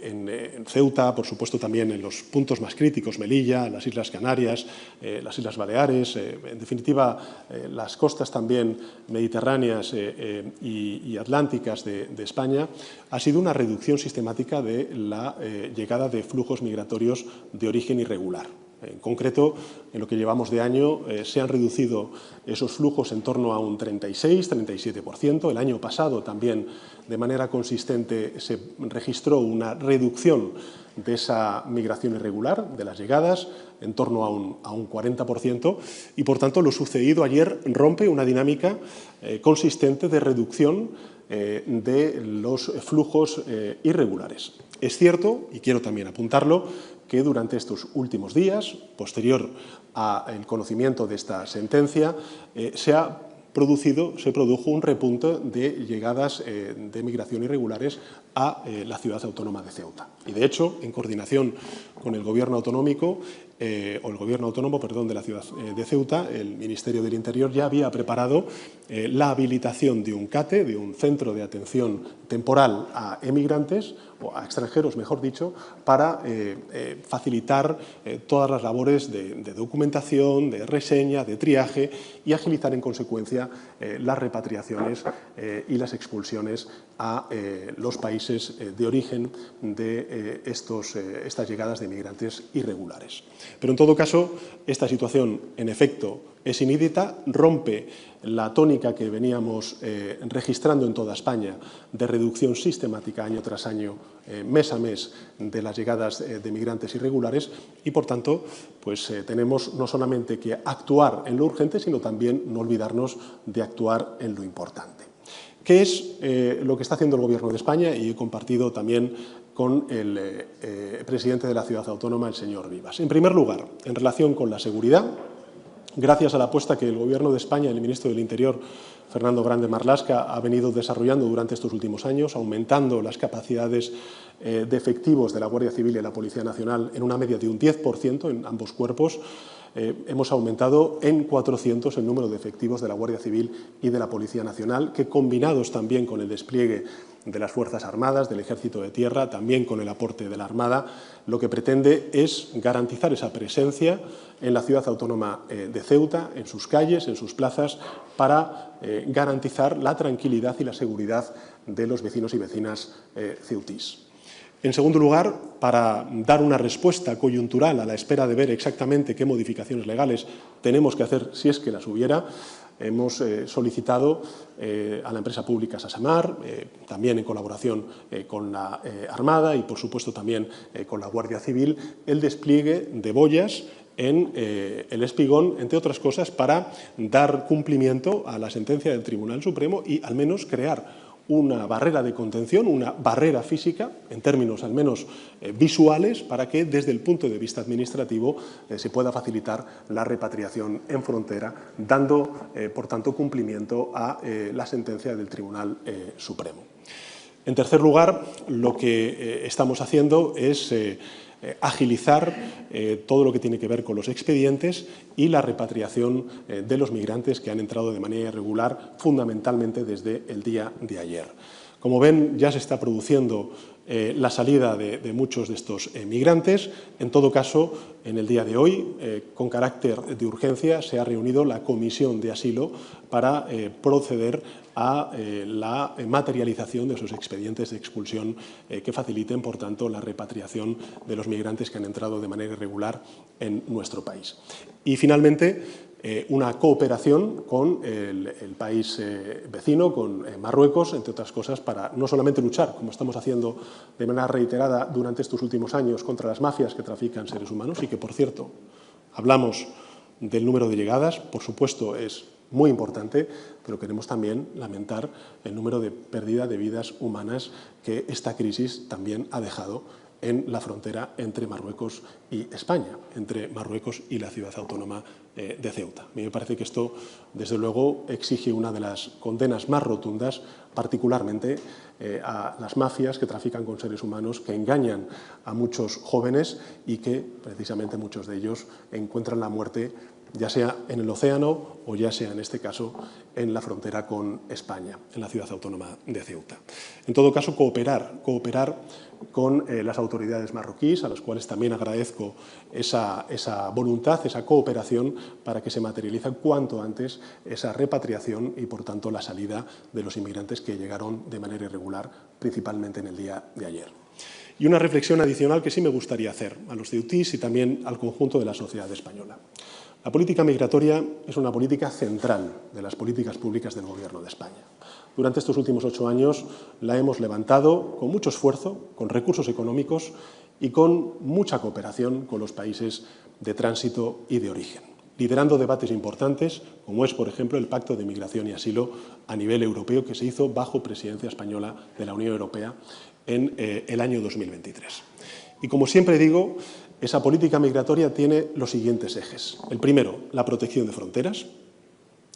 en Ceuta, por supuesto también en los puntos más críticos, Melilla, las Islas Canarias, las Islas Baleares, en definitiva las costas también mediterráneas y atlánticas de España, ha sido una reducción sistemática de la llegada de flujos migratorios de origen irregular. En concreto, en lo que llevamos de año, se han reducido esos flujos en torno a un 36-37%. El año pasado también, de manera consistente, se registró una reducción de esa migración irregular, de las llegadas, en torno a un 40%, y por tanto lo sucedido ayer rompe una dinámica consistente de reducción de los flujos irregulares. Es cierto, y quiero también apuntarlo, que durante estos últimos días, posterior al conocimiento de esta sentencia, se produjo un repunte de llegadas de migración irregulares a la ciudad autónoma de Ceuta. Y de hecho, en coordinación con el Gobierno autonómico, de la ciudad de Ceuta, el Ministerio del Interior ya había preparado la habilitación de un CATE, de un centro de atención temporal a emigrantes, o a extranjeros, mejor dicho, para facilitar todas las labores de documentación, de reseña, de triaje y agilizar en consecuencia las repatriaciones y las expulsiones a los países de origen de estas llegadas de migrantes irregulares. Pero en todo caso, esta situación, en efecto, es inédita, rompe la tónica que veníamos registrando en toda España de reducción sistemática año tras año, mes a mes, de las llegadas de migrantes irregulares y, por tanto, pues, tenemos no solamente que actuar en lo urgente, sino también no olvidarnos de actuar en lo importante. ¿Qué es lo que está haciendo el Gobierno de España? Y he compartido también con el presidente de la ciudad autónoma, el señor Vivas. En primer lugar, en relación con la seguridad, gracias a la apuesta que el Gobierno de España, el ministro del Interior, Fernando Grande Marlaska, ha venido desarrollando durante estos últimos años, aumentando las capacidades de efectivos de la Guardia Civil y de la Policía Nacional en una media de un 10% en ambos cuerpos, hemos aumentado en 400 el número de efectivos de la Guardia Civil y de la Policía Nacional, que combinados también con el despliegue de las Fuerzas Armadas, del Ejército de Tierra, también con el aporte de la Armada, lo que pretende es garantizar esa presencia en la ciudad autónoma de Ceuta, en sus calles, en sus plazas, para garantizar la tranquilidad y la seguridad de los vecinos y vecinas ceutís. En segundo lugar, para dar una respuesta coyuntural a la espera de ver exactamente qué modificaciones legales tenemos que hacer, si es que las hubiera, hemos solicitado a la empresa pública Sasamar, también en colaboración con la Armada y, por supuesto, también con la Guardia Civil, el despliegue de boyas en el Espigón, entre otras cosas, para dar cumplimiento a la sentencia del Tribunal Supremo y, al menos, crear una barrera de contención, una barrera física, en términos al menos visuales, para que desde el punto de vista administrativo se pueda facilitar la repatriación en frontera, dando, por tanto, cumplimiento a la sentencia del Tribunal Supremo. En tercer lugar, lo que estamos haciendo es agilizar todo lo que tiene que ver con los expedientes y la repatriación de los migrantes que han entrado de manera irregular, fundamentalmente desde el día de ayer. Como ven, ya se está produciendo la salida de muchos de estos migrantes. En todo caso, en el día de hoy, con carácter de urgencia, se ha reunido la Comisión de Asilo para proceder a la materialización de esos expedientes de expulsión que faciliten, por tanto, la repatriación de los migrantes que han entrado de manera irregular en nuestro país. Y, finalmente, una cooperación con el país vecino, con Marruecos, entre otras cosas, para no solamente luchar, como estamos haciendo de manera reiterada durante estos últimos años, contra las mafias que trafican seres humanos y que, por cierto, hablamos del número de llegadas, por supuesto, es muy importante, pero queremos también lamentar el número de pérdida de vidas humanas que esta crisis también ha dejado en la frontera entre Marruecos y España, entre Marruecos y la ciudad autónoma de Ceuta. A mí me parece que esto, desde luego, exige una de las condenas más rotundas, particularmente a las mafias que trafican con seres humanos, que engañan a muchos jóvenes y que, precisamente, muchos de ellos encuentran la muerte ya sea en el océano o ya sea, en este caso, en la frontera con España, en la ciudad autónoma de Ceuta. En todo caso, cooperar con las autoridades marroquíes, a las cuales también agradezco esa voluntad, esa cooperación para que se materialice cuanto antes esa repatriación y, por tanto, la salida de los inmigrantes que llegaron de manera irregular, principalmente en el día de ayer. Y una reflexión adicional que sí me gustaría hacer a los ceutíes y también al conjunto de la sociedad española. La política migratoria es una política central de las políticas públicas del Gobierno de España. Durante estos últimos 8 años la hemos levantado con mucho esfuerzo, con recursos económicos y con mucha cooperación con los países de tránsito y de origen, liderando debates importantes, como es, por ejemplo, el Pacto de Migración y Asilo a nivel europeo que se hizo bajo presidencia española de la Unión Europea en el año 2023. Y como siempre digo, esa política migratoria tiene los siguientes ejes. El primero, la protección de fronteras.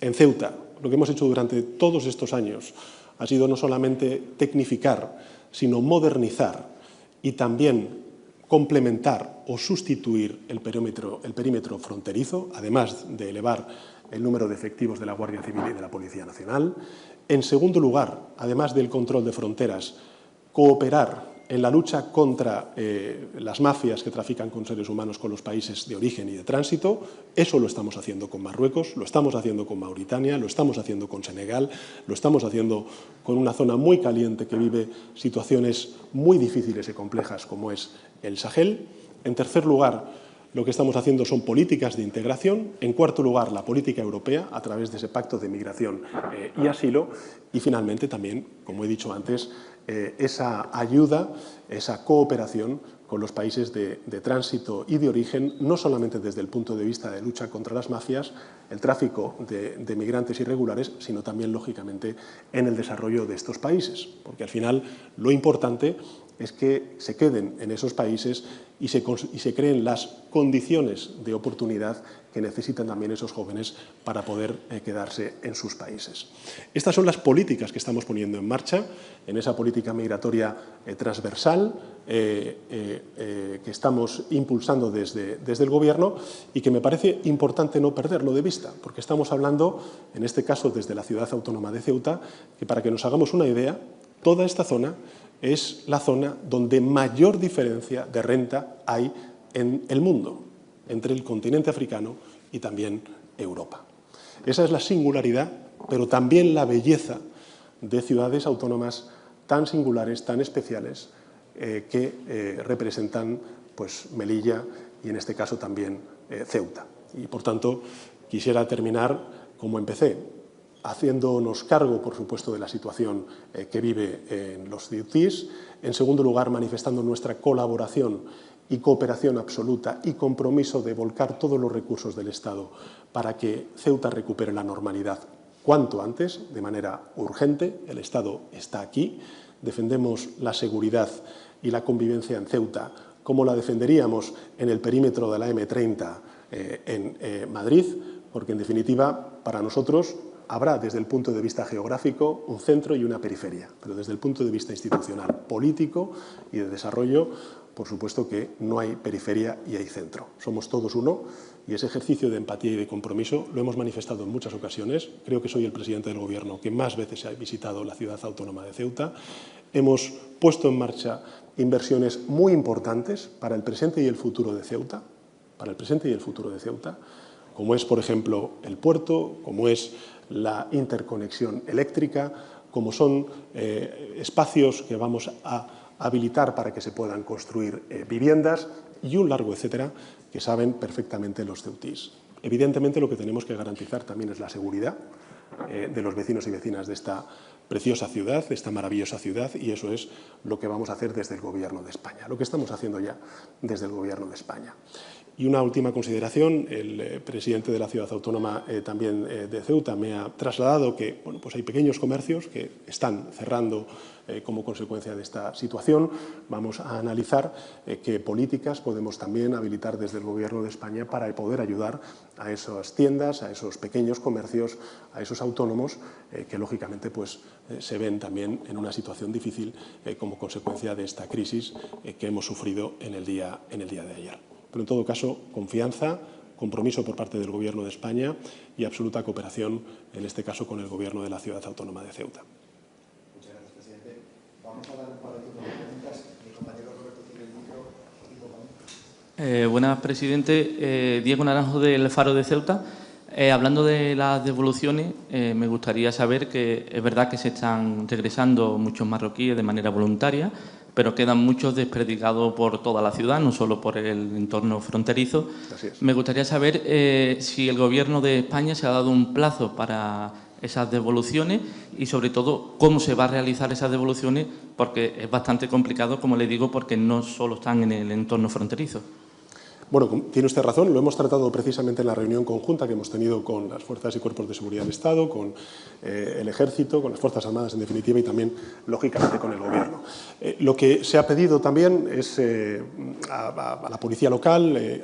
En Ceuta, lo que hemos hecho durante todos estos años ha sido no solamente tecnificar, sino modernizar y también complementar o sustituir el perímetro fronterizo, además de elevar el número de efectivos de la Guardia Civil y de la Policía Nacional. En segundo lugar, además del control de fronteras, cooperar en la lucha contra las mafias que trafican con seres humanos con los países de origen y de tránsito. Eso lo estamos haciendo con Marruecos, lo estamos haciendo con Mauritania, lo estamos haciendo con Senegal, lo estamos haciendo con una zona muy caliente que vive situaciones muy difíciles y complejas como es el Sahel. En tercer lugar, lo que estamos haciendo son políticas de integración. En cuarto lugar, la política europea a través de ese pacto de migración y asilo. Y finalmente también, como he dicho antes, esa ayuda, esa cooperación con los países de tránsito y de origen, no solamente desde el punto de vista de lucha contra las mafias, el tráfico de migrantes irregulares, sino también, lógicamente, en el desarrollo de estos países. Porque al final lo importante es que se queden en esos países y se creen las condiciones de oportunidad que necesitan también esos jóvenes para poder quedarse en sus países. Estas son las políticas que estamos poniendo en marcha, en esa política migratoria transversal que estamos impulsando desde el Gobierno y que me parece importante no perderlo de vista, porque estamos hablando, en este caso desde la ciudad autónoma de Ceuta, que para que nos hagamos una idea, toda esta zona es la zona donde mayor diferencia de renta hay en el mundo, entre el continente africano y también Europa. Esa es la singularidad, pero también la belleza de ciudades autónomas tan singulares, tan especiales, que representan pues, Melilla y, en este caso, también Ceuta. Y, por tanto, quisiera terminar como empecé, haciéndonos cargo, por supuesto, de la situación que vive en los ceutíes. En segundo lugar, manifestando nuestra colaboración y cooperación absoluta y compromiso de volcar todos los recursos del Estado para que Ceuta recupere la normalidad cuanto antes, de manera urgente. El Estado está aquí. Defendemos la seguridad y la convivencia en Ceuta como la defenderíamos en el perímetro de la M30 en Madrid, porque, en definitiva, para nosotros habrá, desde el punto de vista geográfico, un centro y una periferia, pero desde el punto de vista institucional, político y de desarrollo, por supuesto que no hay periferia y hay centro. Somos todos uno y ese ejercicio de empatía y de compromiso lo hemos manifestado en muchas ocasiones. Creo que soy el presidente del Gobierno que más veces ha visitado la ciudad autónoma de Ceuta. Hemos puesto en marcha inversiones muy importantes para el presente y el futuro de Ceuta, como es, por ejemplo, el puerto, como es la interconexión eléctrica, como son espacios que vamos a habilitar para que se puedan construir viviendas y un largo etcétera que saben perfectamente los ceutíes. Evidentemente, lo que tenemos que garantizar también es la seguridad de los vecinos y vecinas de esta preciosa ciudad, de esta maravillosa ciudad, y eso es lo que vamos a hacer desde el Gobierno de España, lo que estamos haciendo ya desde el Gobierno de España. Y una última consideración, el presidente de la ciudad autónoma también de Ceuta me ha trasladado que bueno, pues hay pequeños comercios que están cerrando como consecuencia de esta situación. Vamos a analizar qué políticas podemos también habilitar desde el Gobierno de España para poder ayudar a esas tiendas, a esos pequeños comercios, a esos autónomos que lógicamente pues, se ven también en una situación difícil como consecuencia de esta crisis que hemos sufrido en el día de ayer. Pero, en todo caso, confianza, compromiso por parte del Gobierno de España y absoluta cooperación, en este caso, con el Gobierno de la Ciudad Autónoma de Ceuta. Muchas gracias, presidente. Vamos a dar un par de turnos de preguntas. Mi compañero Roberto tiene el micro. Buenas, presidente. Diego Naranjo, del Faro de Ceuta. Hablando de las devoluciones, me gustaría saber que es verdad que se están regresando muchos marroquíes de manera voluntaria, pero quedan muchos desperdigados por toda la ciudad, no solo por el entorno fronterizo. Así es. Me gustaría saber si el Gobierno de España se ha dado un plazo para esas devoluciones y, sobre todo, cómo se va a realizar esas devoluciones, porque es bastante complicado, como le digo, porque no solo están en el entorno fronterizo. Bueno, tiene usted razón, lo hemos tratado precisamente en la reunión conjunta que hemos tenido con las Fuerzas y Cuerpos de Seguridad del Estado, con el Ejército, con las Fuerzas Armadas en definitiva y también, lógicamente, con el Gobierno. Lo que se ha pedido también es a la Policía Local,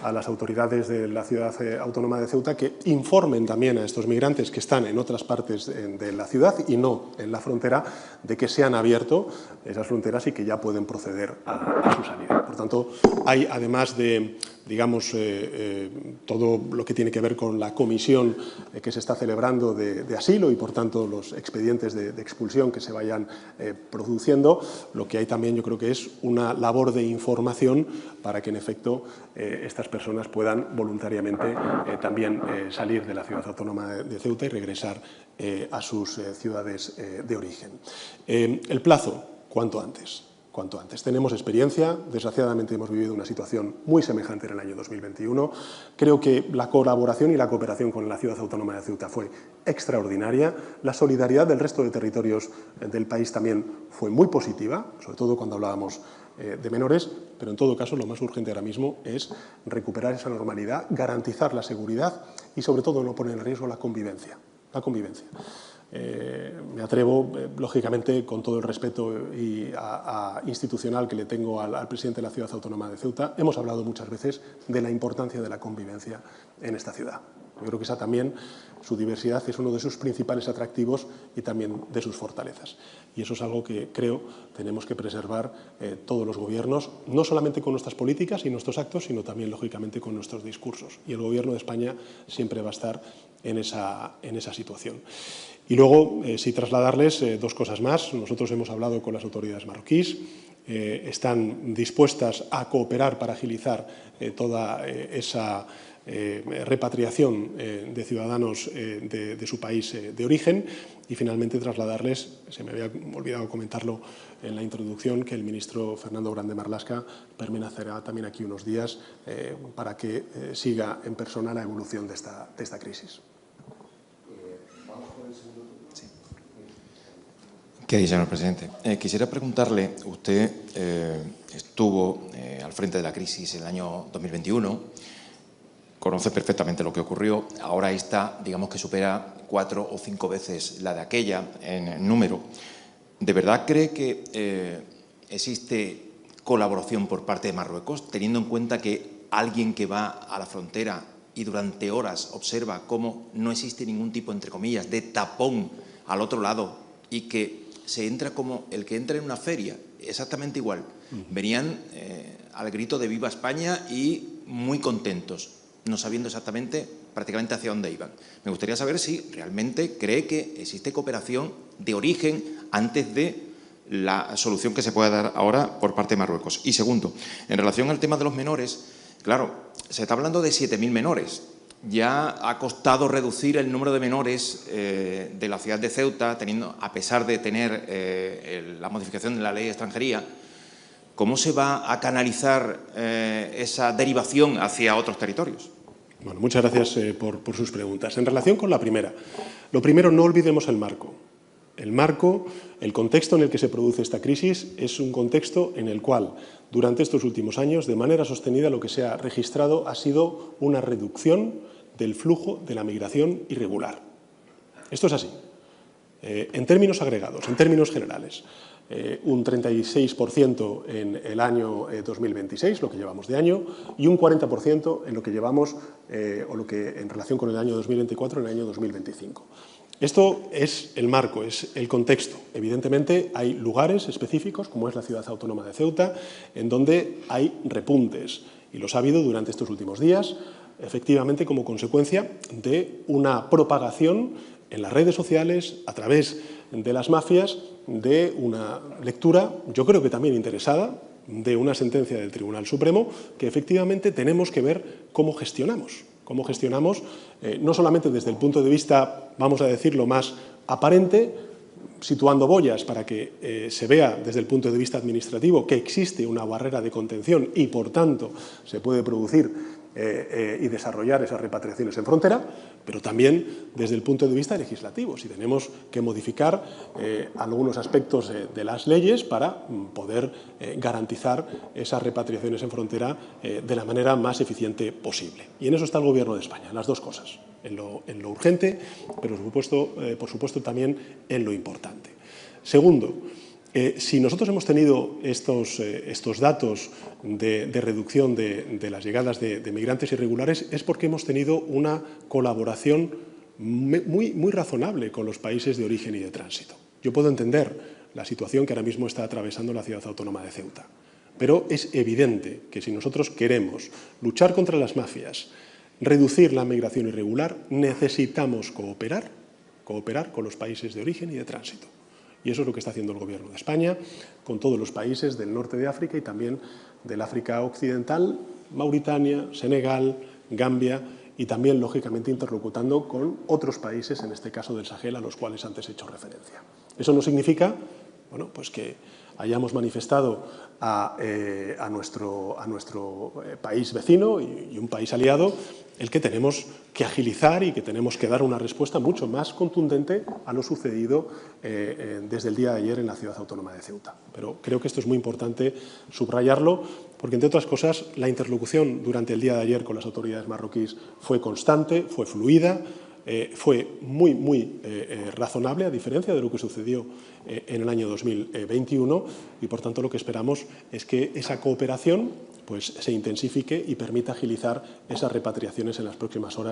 a las autoridades de la Ciudad Autónoma de Ceuta que informen también a estos migrantes que están en otras partes de la ciudad y no en la frontera, de que se han abierto esas fronteras y que ya pueden proceder a su salida. Por tanto, hay, además de, digamos, todo lo que tiene que ver con la comisión que se está celebrando de asilo y, por tanto, los expedientes de expulsión que se vayan produciendo, lo que hay también, yo creo que es una labor de información para que, en efecto, estas personas puedan voluntariamente también salir de la Ciudad Autónoma de Ceuta y regresar a sus ciudades de origen. El plazo, cuanto antes. Cuanto antes. Tenemos experiencia, desgraciadamente hemos vivido una situación muy semejante en el año 2021. Creo que la colaboración y la cooperación con la Ciudad Autónoma de Ceuta fue extraordinaria. La solidaridad del resto de territorios del país también fue muy positiva, sobre todo cuando hablábamos de menores, pero en todo caso lo más urgente ahora mismo es recuperar esa normalidad, garantizar la seguridad y sobre todo no poner en riesgo la convivencia. Me atrevo, lógicamente, con todo el respeto institucional que le tengo al presidente de la Ciudad Autónoma de Ceuta, hemos hablado muchas veces de la importancia de la convivencia en esta ciudad. Yo creo que esa también, su diversidad, es uno de sus principales atractivos y también de sus fortalezas. Y eso es algo que creo tenemos que preservar todos los gobiernos, no solamente con nuestras políticas y nuestros actos, sino también, lógicamente, con nuestros discursos. Y el Gobierno de España siempre va a estar en esa situación. Y luego, sí trasladarles dos cosas más. Nosotros hemos hablado con las autoridades marroquíes, están dispuestas a cooperar para agilizar toda esa repatriación de ciudadanos de su país de origen y, finalmente, trasladarles, se me había olvidado comentarlo en la introducción, que el ministro Fernando Grande Marlaska permanecerá también aquí unos días para que siga en persona la evolución de esta crisis. ¿Qué dice, señor presidente? Quisiera preguntarle, usted estuvo al frente de la crisis en el año 2021, conoce perfectamente lo que ocurrió, ahora está, digamos que supera 4 o 5 veces la de aquella en número. ¿De verdad cree que existe colaboración por parte de Marruecos, teniendo en cuenta que alguien que va a la frontera y durante horas observa cómo no existe ningún tipo, entre comillas, de tapón al otro lado y que se entra como el que entra en una feria, exactamente igual? Venían al grito de ¡Viva España! Y muy contentos, no sabiendo exactamente prácticamente hacia dónde iban. Me gustaría saber si realmente cree que existe cooperación de origen antes de la solución que se pueda dar ahora por parte de Marruecos. Y segundo, en relación al tema de los menores, claro, se está hablando de 7.000 menores. Ya ha costado reducir el número de menores de la ciudad de Ceuta, a pesar de tener la modificación de la ley de extranjería. ¿Cómo se va a canalizar esa derivación hacia otros territorios? Bueno, muchas gracias por sus preguntas. En relación con la primera, lo primero, no olvidemos el marco. El marco, el contexto en el que se produce esta crisis es un contexto en el cual, durante estos últimos años, de manera sostenida, lo que se ha registrado ha sido una reducción del flujo de la migración irregular. Esto es así. En términos agregados, en términos generales, un 36% en el año 2026, lo que llevamos de año, y un 40% en lo que llevamos, en relación con el año 2024, en el año 2025. Esto es el marco, es el contexto. Evidentemente, hay lugares específicos, como es la Ciudad Autónoma de Ceuta, en donde hay repuntes, y los ha habido durante estos últimos días. efectivamente como consecuencia de una propagación en las redes sociales, a través de las mafias, de una lectura, yo creo que también interesada, de una sentencia del Tribunal Supremo, que efectivamente tenemos que ver cómo gestionamos. Cómo gestionamos, no solamente desde el punto de vista, vamos a decirlo, más aparente, situando boyas para que se vea desde el punto de vista administrativo que existe una barrera de contención y, por tanto, se puede producir y desarrollar esas repatriaciones en frontera, pero también desde el punto de vista legislativo, si tenemos que modificar algunos aspectos de las leyes para poder garantizar esas repatriaciones en frontera de la manera más eficiente posible. Y en eso está el Gobierno de España, en las dos cosas, en lo urgente, pero por supuesto también en lo importante. Segundo, si nosotros hemos tenido estos datos de reducción de las llegadas de migrantes irregulares es porque hemos tenido una colaboración muy razonable con los países de origen y de tránsito. Yo puedo entender la situación que ahora mismo está atravesando la ciudad autónoma de Ceuta, pero es evidente que si nosotros queremos luchar contra las mafias, reducir la migración irregular, necesitamos cooperar con los países de origen y de tránsito. Y eso es lo que está haciendo el Gobierno de España con todos los países del norte de África y también del África Occidental, Mauritania, Senegal, Gambia y también, lógicamente, interlocutando con otros países, en este caso del Sahel, a los cuales antes he hecho referencia. Eso no significa pues que hayamos manifestado a nuestro país vecino y un país aliado el que tenemos que agilizar y que tenemos que dar una respuesta mucho más contundente a lo sucedido desde el día de ayer en la ciudad autónoma de Ceuta. Pero creo que esto es muy importante subrayarlo porque, entre otras cosas, la interlocución durante el día de ayer con las autoridades marroquíes fue constante, fue fluida, fue muy razonable, a diferencia de lo que sucedió en el año 2021 y, por tanto, lo que esperamos es que esa cooperación se intensifique y permita agilizar esas repatriaciones en las próximas horas.